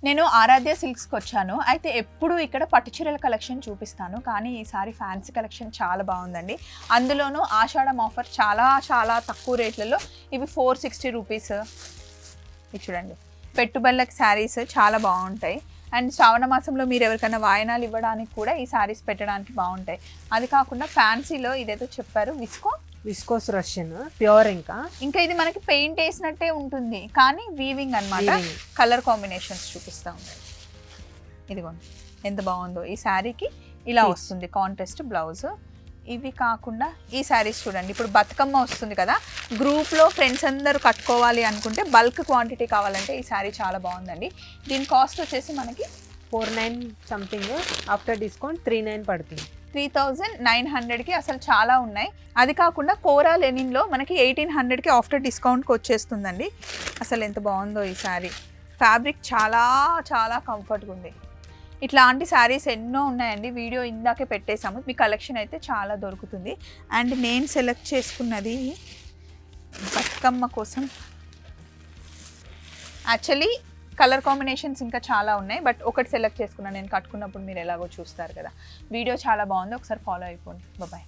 నేను ఆరాధ్య సిల్క్స్కి వచ్చాను. అయితే ఎప్పుడు ఇక్కడ పట్టు చీరల కలెక్షన్ చూపిస్తాను, కానీ ఈసారి ఫ్యాన్సీ కలెక్షన్ చాలా బాగుందండి. అందులోనూ ఆషాఢం ఆఫర్ చాలా చాలా తక్కువ రేట్లలో. ఇవి 460 రూపీస్. ఇది చూడండి, పెట్టుబడులకు శారీస్ చాలా బాగుంటాయి. అండ్ శ్రావణ మాసంలో మీరు ఎవరికైనా వాయనాలు ఇవ్వడానికి కూడా ఈ శారీస్ పెట్టడానికి బాగుంటాయి. అది కాకుండా ఫ్యాన్సీలో ఇదేదో చెప్పారు, విస్కోస్ రష్యన్ ప్యూర్. ఇంకా ఇది మనకి పెయింట్ వేసినట్టే ఉంటుంది, కానీ వీవింగ్ అన్నమాట. కలర్ కాంబినేషన్స్ చూపిస్తా ఉంటాయి. ఇదిగోండి ఎంత బాగుందో. ఈ శారీకి ఇలా వస్తుంది కాంట్రాస్ట్ బ్లౌజ్. ఇవి కాకుండా ఈ శారీస్ చూడండి, ఇప్పుడు బతుకమ్మ వస్తుంది కదా, గ్రూప్లో ఫ్రెండ్స్ అందరూ కట్టుకోవాలి అనుకుంటే బల్క్ క్వాంటిటీ కావాలంటే ఈ శారీ చాలా బాగుందండి. దీని కాస్ట్ వచ్చేసి మనకి 49 సంథింగ్, ఆఫ్టర్ డిస్కౌంట్ 39 పడుతుంది. 3900కి అసలు చాలా ఉన్నాయి. అది కాకుండా కోరా లెనిన్లో మనకి 1800కి ఆఫ్టర్ డిస్కౌంట్కి వచ్చేస్తుందండి. అసలు ఎంత బాగుందో ఈ శారీ. ఫ్యాబ్రిక్ చాలా చాలా కంఫర్ట్గా ఉంది. ఇట్లాంటి శారీస్ ఎన్నో ఉన్నాయండి, వీడియో ఇందాకే పెట్టేశాము. మీ కలెక్షన్ అయితే చాలా దొరుకుతుంది. అండ్ నేను సెలెక్ట్ చేసుకున్నది బతుకమ్మ కోసం. యాక్చువల్లీ కలర్ కాంబినేషన్స్ ఇంకా చాలా ఉన్నాయి, బట్ ఒకటి సెలెక్ట్ చేసుకున్నాను నేను. కట్టుకున్నప్పుడు మీరు ఎలాగో చూస్తారు కదా. వీడియో చాలా బాగుంది, ఒకసారి ఫాలో అయిపోండి. బాయ్.